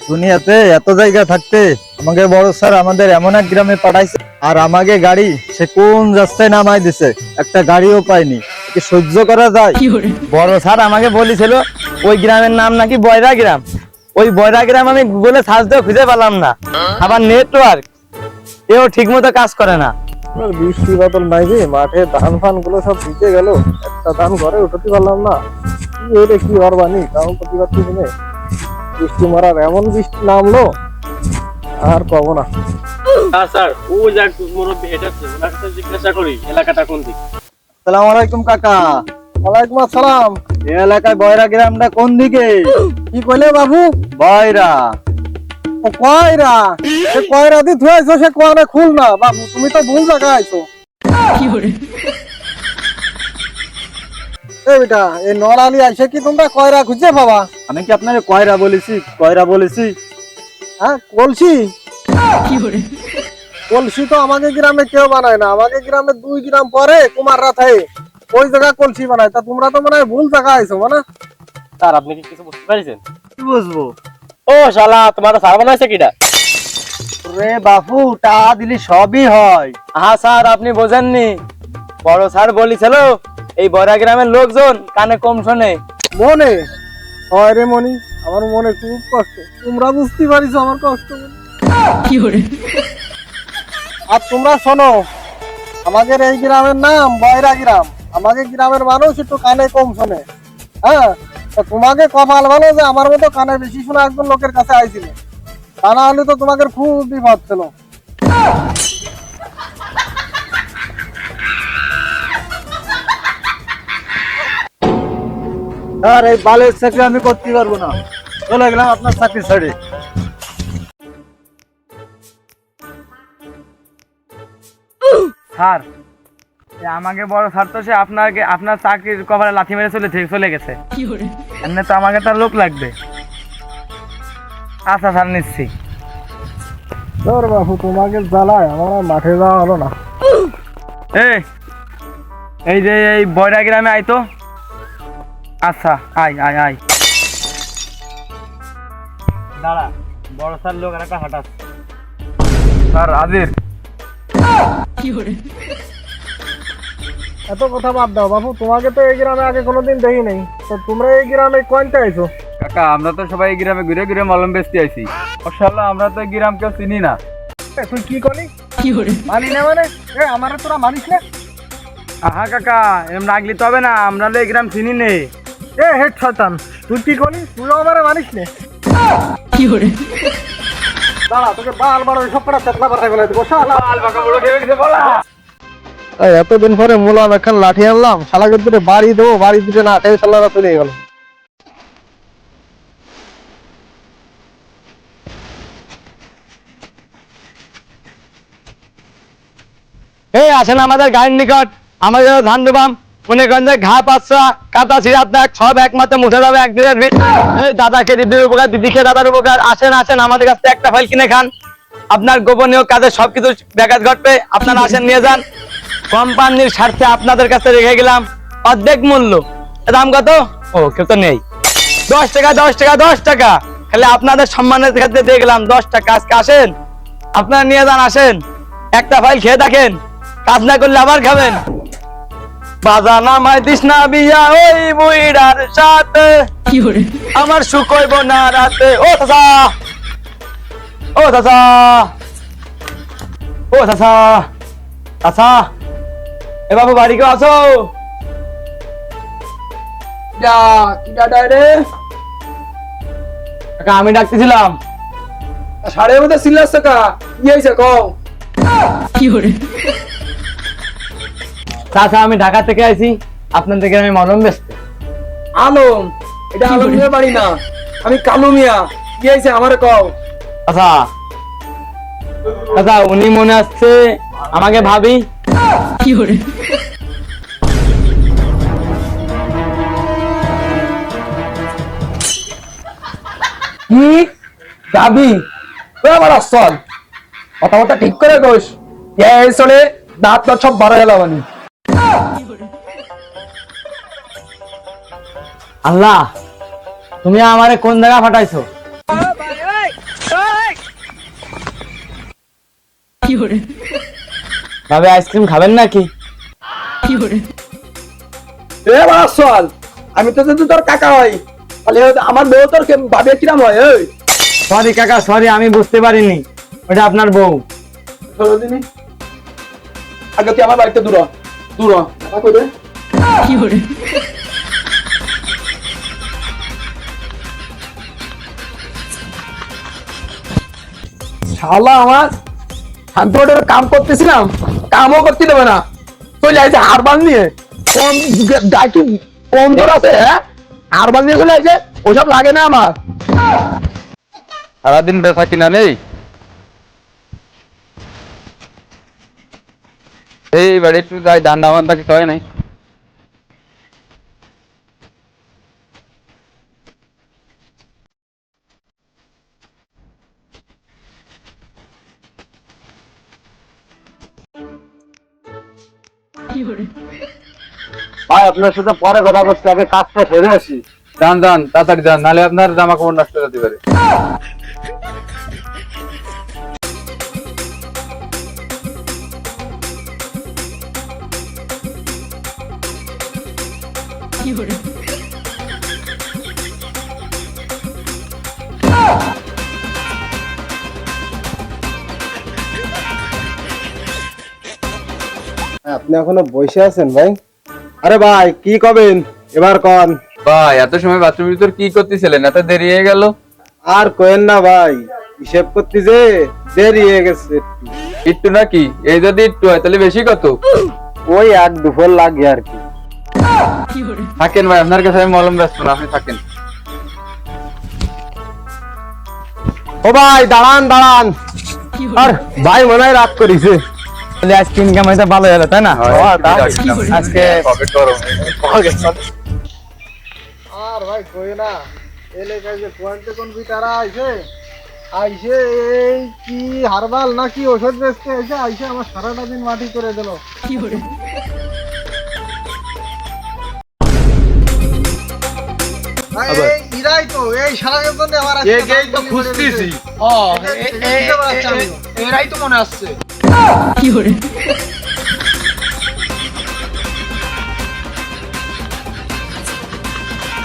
দুনিয়াতে এত জায়গা থাকতে আমাকে বড় স্যার আমাদের এমন এক গ্রামে পাঠাইছে, আর আমাকে গাড়ি সে কোন রাস্তায় নামাই দিছে, একটা গাড়িও পাইনি। কি সহ্য করা যায়? বড় স্যার আমাকে বলেছিল ওই গ্রামের নাম নাকি বয়রা গ্রাম। ওই বয়রা গ্রাম আমি গুগলে সার্চ দিয়ে খুঁজে পেলাম না, আবার নেটওয়ার্ক এও ঠিক মতো কাজ করে না। বৃষ্টি বাদল নাই যে, মাঠে ধান ফান গুলো সব ভিজে গেল, একটা ধান ঘরে উঠাতে পারলাম না। কি এটা কি অরবানি, তাও প্রতিবাদ দিনে বৃষ্টি মারার এমন বৃষ্টি নামলো আর পাবো না। স্যার ও যাক মুরব্বি হেঁটেছে, ওনার কাছে জিজ্ঞাসা করি এলাকাটা কোন দিক। আসসালামু আলাইকুম কাকা। ওয়ালাইকুম আসসালাম। এই এলাকায় বয়রা গ্রামটা কোন দিকে? কি কইলে বাবু? বয়রা। ও কয়রা, সে কয়রা দি ধুয়েছো, সে কোয়ারে খুল না বাবু, তুমি তো ভুল জায়গায় আইছো। এই বেটা, এই নড়ালি আইসে কি তোমরা কয়রা খুঁজে পাবা? আমি কি আপনাকে কয়রা বলেছি? কয়রা বলেছি? হ্যাঁ কলসি। কলসি তো আমাদের গ্রামে কেউ বানায় না, আমাদের গ্রামে 2 গ্রাম পরে কুমাররা থাকে, ওই জায়গা কলসি বানায়। তা তোমরা তো মনে হয় ভুল জায়গা আইছো মানে। স্যার আপনি কি কিছু বুঝতে পারছেন? কি বুঝবো? ও শালা, তোমার স্যার বানাইছে কিটা? রে বাপু, টাকা দিলি সবই হয়। হ্যাঁ স্যার, আপনি বোঝেননি, বড় স্যার বলেছিল এই বয়রা গ্রামের লোকজন কানে কম শোনে। মনে হয় রে মনি, আমার মনে খুব কষ্ট, তোমরা বুঝতে পারিছো আমার কষ্ট। আর তোমরা শোনো, আমাদের এই গ্রামের নাম বয়রা গ্রাম, আমাদের গ্রামের মানুষ একটু কানে কম শোনে। হ্যাঁ, তো তোমাকে কপাল ভালো যে আমার মতো কানে বেশি শোনা একজন লোকের কাছে আইছিল, তা না হলে তো তোমাদের খুব বিপদ ছিল। আর এই বালের চাকরি আমি করতে পারবো না, চলে গেলাম আপনার চাকরি ছেড়ে। স্যার আমাকে বড় স্যার তো সে আপনার চাকরির কপালে লাথি মেরে চলে গেছে। এমনি তো আমাকে তার লোক লাগবে। আচ্ছা স্যার, নিচ্ছি। তোর বাবু, তোমাকে জ্বালায় আমার আর মাঠে যাওয়া হলো না। এই যে এই বয়রা গ্রামে আয় তো। আচ্ছা, আয় আয় আয়। দাঁড়া, বড় স্যার লোক একটা হঠাৎ। স্যার হাজির। এত কথা বাদ দাও বাবু, তোমাকে তো এই গ্রামে আগে কোনোদিন দেখি নাই, তো তোমরা এই গ্রামে কোনটা আইছো? কাকা, আমরা তো সবাই এই গ্রামে ঘুরে ঘুরে মলম বেচতে আইছি। মাশাআল্লাহ, আমরা তো এই গ্রাম কেউ চিনি না। তুই কি করলি? মানি না মানে? আমার তোরা মানিস না? আহা কাকা, এরম রাগলি তো হবে না, আমরা তো এই গ্রাম চিনি নেই। হেড শয়তান, তুই কি করলি? তুইও আমারে মানিস না? দাঁড়া, তোকে বাল বাড়ো সব কটা চেতলা পাঠাই ফেলে দেবো শালা। এতদিন পরে মোলাম এখন লাঠি আনলাম, শালাকে দুটো বাড়ি দেবো, বাড়ি দুটো না আটে শালারা চলে গেল। এই আসেন আমাদের গাড়ির নিকট, আমাদের ধান ডুবাম, মনে করেন যে ঘা পাচ্ছা কাটা ছিড়াত না, সব একমাত্র মুছে যাবে একদিনের এই দাদাকে দিদির উপকার, দিদিকে দাদার উপকার। আসেন আসেন, আমাদের কাছ থেকে একটা ফাইল কিনে খান, আপনার গোপনীয় কাজে সবকিছু ব্যাঘাত ঘটবে। আপনারা আসেন, নিয়ে যান, কোম্পানির স্বার্থে আপনাদের কাছে রেখে গেলাম, অর্ধেক মূল্য। দাম কত? ও কেউ তো নেই। 10 টাকা 10 টাকা 10 টাকা, খালি আপনাদের সম্মানের ক্ষেত্রে দিয়ে গেলাম 10 টাকা। আজকে আসেন, আপনারা নিয়ে যান, আসেন, একটা ফাইল খেয়ে দেখেন, কাজ না করলে আবার খাবেন। বাজার নামাই দিস না বিয়া ওই বুইড়ার সাথে, আমার সুখ হইব না রাতে। ও চাচা, ও চাচা, ও চাচা, চাচা, এ বাবু বাড়ি কেউ আছো? আমি ডাকতেছিলাম। সাড়ে মধ্যে সিলাস টাকা কি হয়েছে কও? চাচা, আমি ঢাকা থেকে আইছি, আপনার থেকে আমি মলম বেচতে। আলম, এটা আলম মিয়া বাড়ি না, আমি কালু মিয়া। কি হয়েছে আমারে কও? আচ্ছা আচ্ছা, উনি মনে আসছে আমাকে ভাবি। কি ভাবি? আমার আসল কথা ঠিক করে কইস, এই চলে দাঁত সব বাড়া গেল মানে। আল্লাহ, তুমি আমারে কোন জায়গা ফাটাইছো? ভাবে আইসক্রিম খাবেন নাকি? এ বাড়া চল, আমি তো যদি তোর কাকা হই তাহলে আমার বউ তোর ভাবে কিরাম হয়? এই সরি কাকা, সরি, আমি বুঝতে পারিনি ওটা আপনার বউ। চলো দিনি, আগে তুই আমার বাড়িতে দূর হ, দূর হ। টাকা কই রে? শালা আমার শান্তর কাম করতেছিলাম, কামও করতে দেবে না, চলে আসে হারবাল নিয়ে। কম ডাকি কম তোর আছে, হ্যাঁ? হারবাল নিয়ে চলে আসে, ওসব লাগে না আমার। সারাদিন বেচা কিনা নেই, এই বাড়ি একটু যাই, ধান্দা বান্ধা কিছু হয় নাই। ভাই আপনার সাথে পরে কথা বলছি, আগে কাজটা সেরে আসি। যান যান, তাড়াতাড়ি যান, নাহলে আপনার জামা কাপড় নষ্ট হয়ে যেতে পারে। আপনি এখনো বসে আছেন ভাই? আরে ভাই কি কবেন এবার কন। ভাই এত সময় বাথরুমের ভিতর কি করতেছিলেন? এত দেরি হয়ে গেল। আর কোয়েন না ভাই, হিসেব করতে যে দেরি হয়ে গেছে। একটু নাকি? এই যদি একটু হয় তাহলে বেশি কত? ওই এক দুপুর লাগে আর কি। থাকেন ভাই, আপনার কাছে আমি মলম ব্যস্ত না, আপনি থাকেন। ও ভাই দাঁড়ান দাঁড়ান, আর ভাই মনে হয় রাগ করিছে। আজকে ইনকাম হয়তো ভালো হলো, তাই না? আজকে পকেট গরম। আর ভাই কই না, এলাকায় যে কোয়ান্টে কোন বিটারা আইছে আইছে, এই কি হারবাল নাকি ওষুধ বেচতে এসে আইছে আমার সারাটা দিন মাটি করে দিল। ভাই, এই ইরাই তো এই সারাটার জন্য আমার আজকে তো খুঁজতেছি। এরাই তো মনে আসছে।